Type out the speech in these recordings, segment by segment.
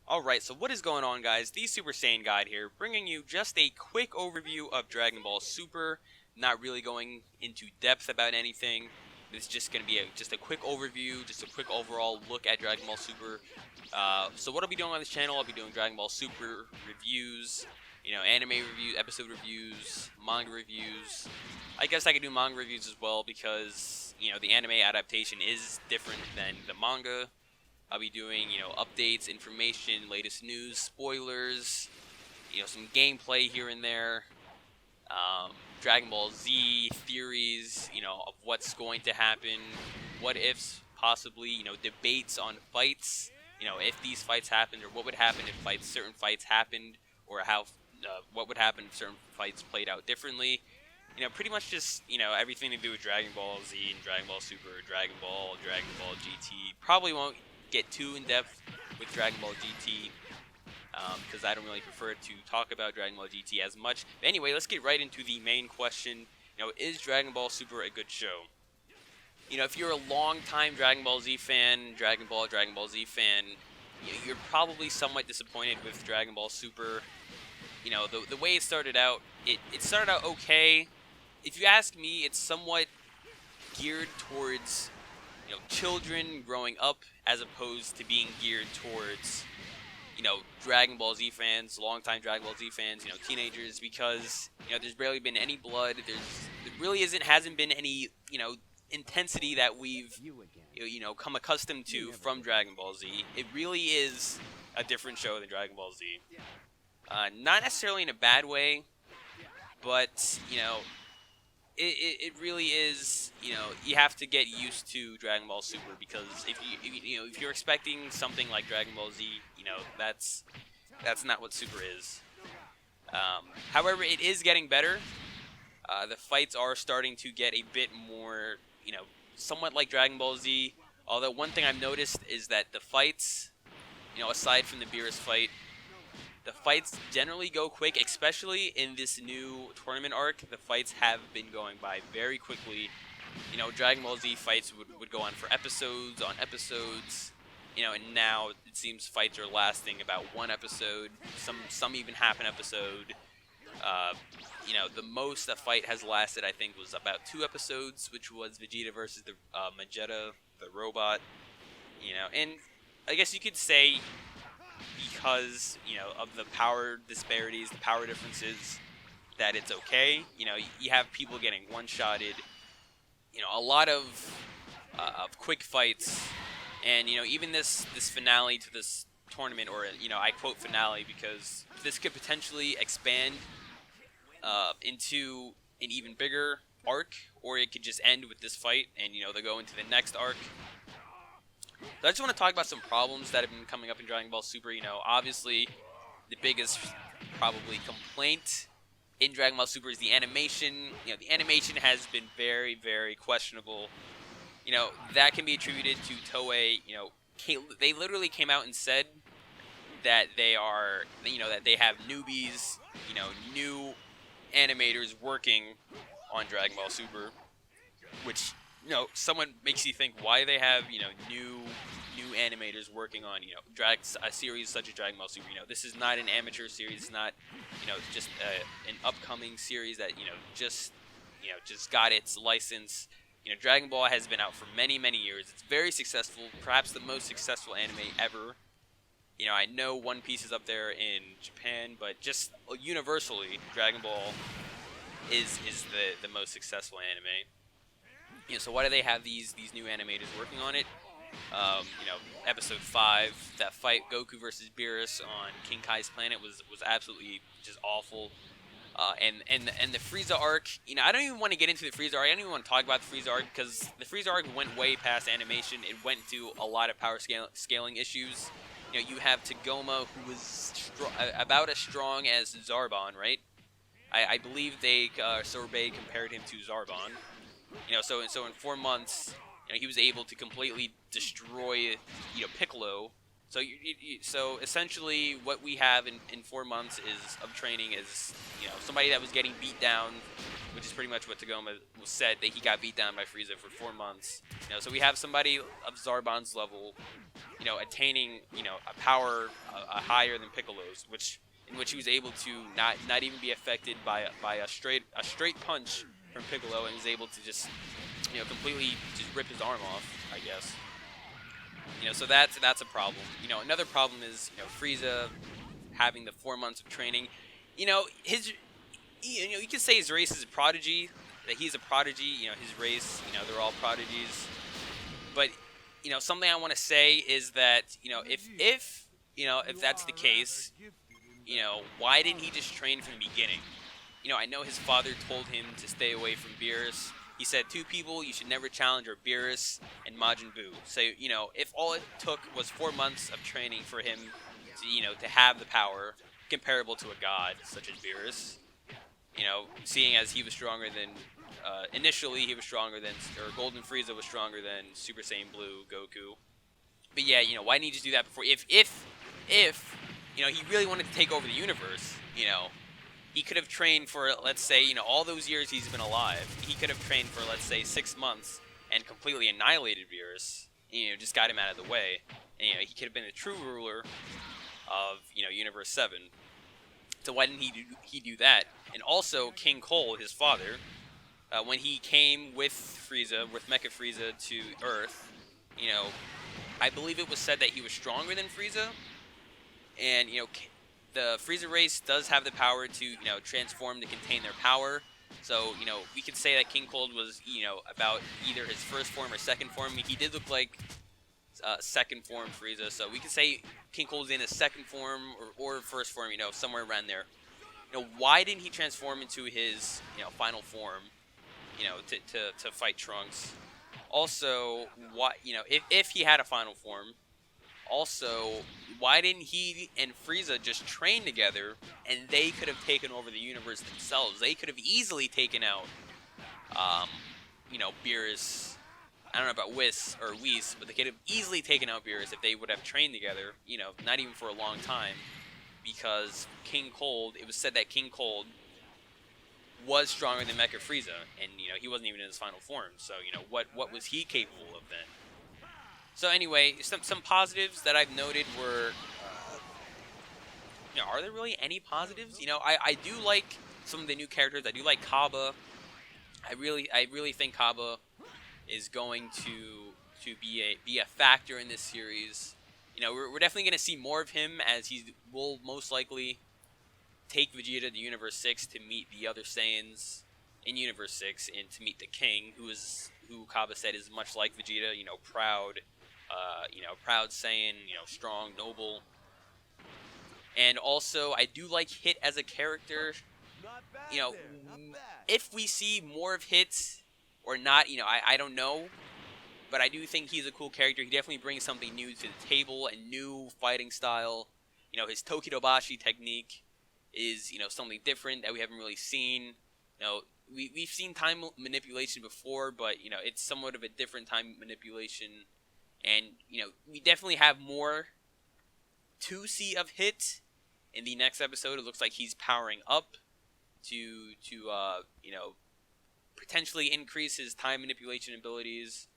Alright, so what is going on, guys? The Super Saiyan God here, bringing you just a quick overview of Dragon Ball Super. Not really going into depth about anything. It's just going to be just a quick overview, just a quick overall look at Dragon Ball Super. So what I'll be doing on this channel, I'll be doing Dragon Ball Super reviews, anime reviews, episode reviews, manga reviews. I guess I could do manga reviews as well because, the anime adaptation is different than the manga. I'll be doing, updates, information, latest news, spoilers, some gameplay here and there, Dragon Ball Z theories, of what's going to happen, what ifs, possibly, debates on fights, if these fights happened or what would happen if certain fights happened, or what would happen if certain fights played out differently. Pretty much just, everything to do with Dragon Ball Z and Dragon Ball Super, Dragon Ball GT. Probably won't get too in-depth with Dragon Ball GT, because I don't really prefer to talk about Dragon Ball GT as much. But anyway, let's get right into the main question. Is Dragon Ball Super a good show? If you're a long-time Dragon Ball Z fan, Dragon Ball Z fan, you're probably somewhat disappointed with Dragon Ball Super. The way it started out, it started out okay. If you ask me, it's somewhat geared towards children growing up, as opposed to being geared towards, Dragon Ball Z fans, longtime Dragon Ball Z fans, teenagers, because, there's barely been any blood. There really hasn't been any, intensity that we've, come accustomed to from Dragon Ball Z. It really is a different show than Dragon Ball Z. Not necessarily in a bad way, but, it really is, you have to get used to Dragon Ball Super, because if you're expecting something like Dragon Ball Z, that's not what Super is. However, it is getting better. The fights are starting to get a bit more, somewhat like Dragon Ball Z. Although one thing I've noticed is that the fights, aside from the Beerus fight, the fights generally go quick, especially in this new tournament arc. The fights have been going by very quickly. Dragon Ball Z fights would go on for episodes on episodes. And now it seems fights are lasting about one episode. Some even half an episode. The most a fight has lasted, I think, was about 2 episodes, which was Vegeta versus the Vegeta, the robot. And I guess you could say, because, of the power disparities, the power differences, that it's okay. You have people getting one-shotted, a lot of quick fights, and, even this finale to this tournament, or, I quote finale, because this could potentially expand into an even bigger arc, or it could just end with this fight, and, they'll go into the next arc. So I just want to talk about some problems that have been coming up in Dragon Ball Super. Obviously, the biggest, probably, complaint in Dragon Ball Super is the animation. The animation has been very, very questionable. That can be attributed to Toei. They literally came out and said that they are, that they have newbies, new animators working on Dragon Ball Super, which, someone makes you think why they have, new animators working on, a series such as Dragon Ball Super. This is not an amateur series. It's not, just an upcoming series that, just got its license. Dragon Ball has been out for many, many years. It's very successful, perhaps the most successful anime ever. I know One Piece is up there in Japan, but just universally, Dragon Ball is the most successful anime. So why do they have these new animators working on it? Episode 5, that fight Goku versus Beerus on King Kai's planet was absolutely just awful. And the Frieza arc, I don't even want to get into the Frieza arc. I don't even want to talk about the Frieza arc, because the Frieza arc went way past animation. It went to a lot of power scaling issues. You have Tagoma, who was about as strong as Zarbon, right? I believe Sorbet compared him to Zarbon. So in 4 months, he was able to completely destroy, Piccolo, So essentially, what we have in 4 months of training is, somebody that was getting beat down, which is pretty much what Tagoma said, that he got beat down by Frieza for 4 months. So we have somebody of Zarbon's level, attaining, a power higher than Piccolo's, in which he was able to not even be affected by a straight punch from Piccolo, and was able to just, completely just rip his arm off, I guess. So that's a problem. Another problem is, Frieza having the 4 months of training. You could say his race is a prodigy, that he's a prodigy. His race, they're all prodigies. But, something I want to say is that, if that's the case, why didn't he just train from the beginning? I know his father told him to stay away from Beerus. He said, two people you should never challenge are Beerus and Majin Buu. So, if all it took was 4 months of training for him to have the power comparable to a god such as Beerus, seeing as he was stronger than, initially he was stronger than, or Golden Frieza was stronger than Super Saiyan Blue Goku. But yeah, why didn't he just do that before? If he really wanted to take over the universe, he could have trained for, let's say, all those years he's been alive. He could have trained for, let's say, 6 months and completely annihilated Beerus. Just got him out of the way. And, he could have been a true ruler of, Universe 7. So why didn't he do that? And also, King Cole, his father, when he came with Frieza, with Mecha Frieza to Earth, I believe it was said that he was stronger than Frieza. And, the Frieza race does have the power to, transform to contain their power. So, we could say that King Cold was, about either his first form or second form. He did look like second form Frieza, so we could say King Cold's in his second form or first form, somewhere around there. Why didn't he transform into his, final form, to fight Trunks? Also, why, if he had a final form, also, why didn't he and Frieza just train together, and they could have taken over the universe themselves? They could have easily taken out, Beerus. I don't know about Whis, but they could have easily taken out Beerus if they would have trained together, not even for a long time, because King Cold, it was said that King Cold was stronger than Mecha Frieza, and, he wasn't even in his final form, so, what was he capable of then? So anyway, some positives that I've noted were, are there really any positives? I do like some of the new characters. I do like Kaba. I really think Kaba is going to be a factor in this series. We're definitely going to see more of him, as he will most likely take Vegeta to Universe 6 to meet the other Saiyans in Universe 6, and to meet the King, who Kaba said is much like Vegeta, proud. Proud Saiyan, strong, noble. And also, I do like Hit as a character. If we see more of Hit or not, I don't know. But I do think he's a cool character. He definitely brings something new to the table, a new fighting style. His Tokidobashi technique is, something different that we haven't really seen. We've seen time manipulation before, but, it's somewhat of a different time manipulation. And, we definitely have more to see of Hit in the next episode. It looks like he's powering up to potentially increase his time manipulation abilities.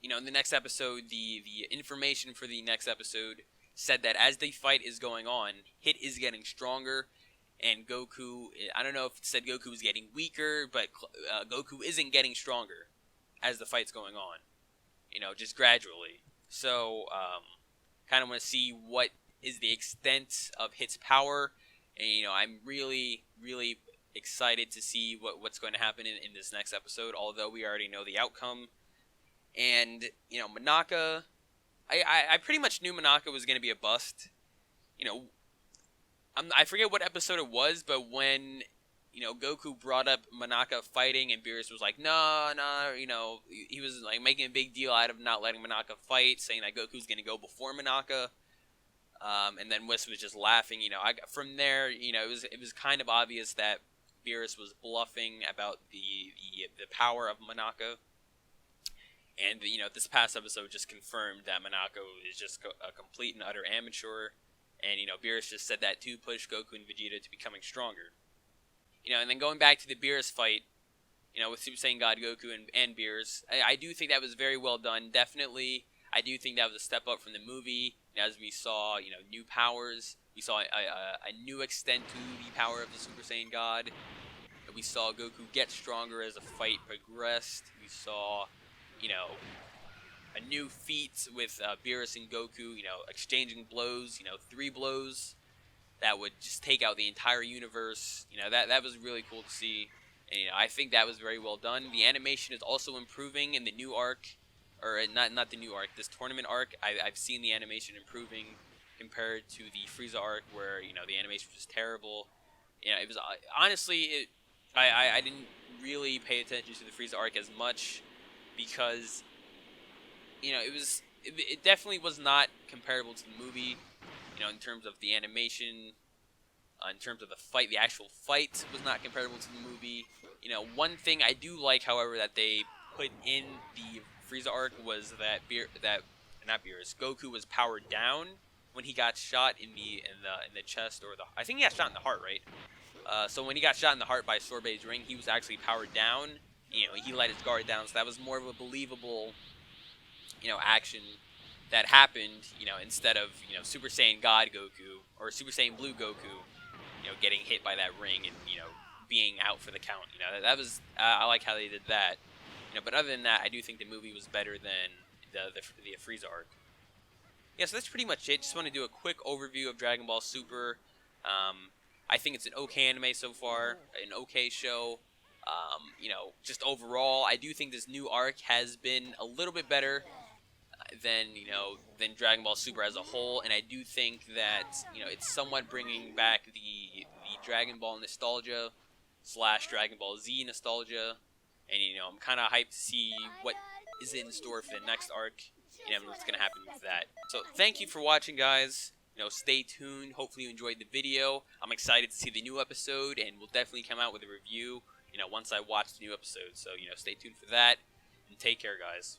In the next episode, the information for the next episode said that as the fight is going on, Hit is getting stronger, and Goku, I don't know if it said Goku is getting weaker, but Goku isn't getting stronger as the fight's going on. Just gradually. So, kind of want to see what is the extent of Hit's power. And, I'm really, really excited to see what's going to happen in this next episode, although we already know the outcome. And, Monaka, I pretty much knew Monaka was going to be a bust. I forget what episode it was, but when Goku brought up Monaka fighting, and Beerus was like, no, he was like making a big deal out of not letting Monaka fight, saying that Goku's gonna go before Monaka, and then Whis was just laughing. From there, it was kind of obvious that Beerus was bluffing about the power of Monaka, And this past episode just confirmed that Monako is just a complete and utter amateur. And Beerus just said that to push Goku and Vegeta to becoming stronger. And then going back to the Beerus fight, with Super Saiyan God Goku and Beerus, I do think that was very well done. Definitely, I do think that was a step up from the movie. As we saw, new powers. We saw a new extent to the power of the Super Saiyan God. We saw Goku get stronger as the fight progressed. We saw, a new feat with Beerus and Goku, exchanging blows, 3 blows that would just take out the entire universe. That was really cool to see. And, I think that was very well done. The animation is also improving in the new arc, or not the new arc, this tournament arc. I've seen the animation improving compared to the Frieza arc, where the animation was just terrible. It was honestly I didn't really pay attention to the Frieza arc as much because it definitely was not comparable to the movie. In terms of the animation, in terms of the fight, the actual fight was not comparable to the movie. One thing I do like, however, that they put in the Frieza arc was that Goku was powered down when he got shot in the chest, or I think he got shot in the heart, right? So when he got shot in the heart by Sorbet's ring, he was actually powered down. He let his guard down, so that was more of a believable, action that happened. Instead of Super Saiyan God Goku or Super Saiyan Blue Goku, getting hit by that ring and being out for the count. That was I like how they did that. But other than that, I do think the movie was better than the Frieza arc. Yeah, so that's pretty much it. Just want to do a quick overview of Dragon Ball Super. I think it's an okay anime so far, an okay show. Just overall, I do think this new arc has been a little bit better than Dragon Ball Super as a whole, and I do think that it's somewhat bringing back the Dragon Ball nostalgia / Dragon Ball Z nostalgia, and I'm kind of hyped to see what is in store for the next arc, and what's gonna happen with that. So thank you for watching, guys. Stay tuned. Hopefully you enjoyed the video. I'm excited to see the new episode, and we'll definitely come out with a review, once I watch the new episode. So, stay tuned for that, and take care, guys.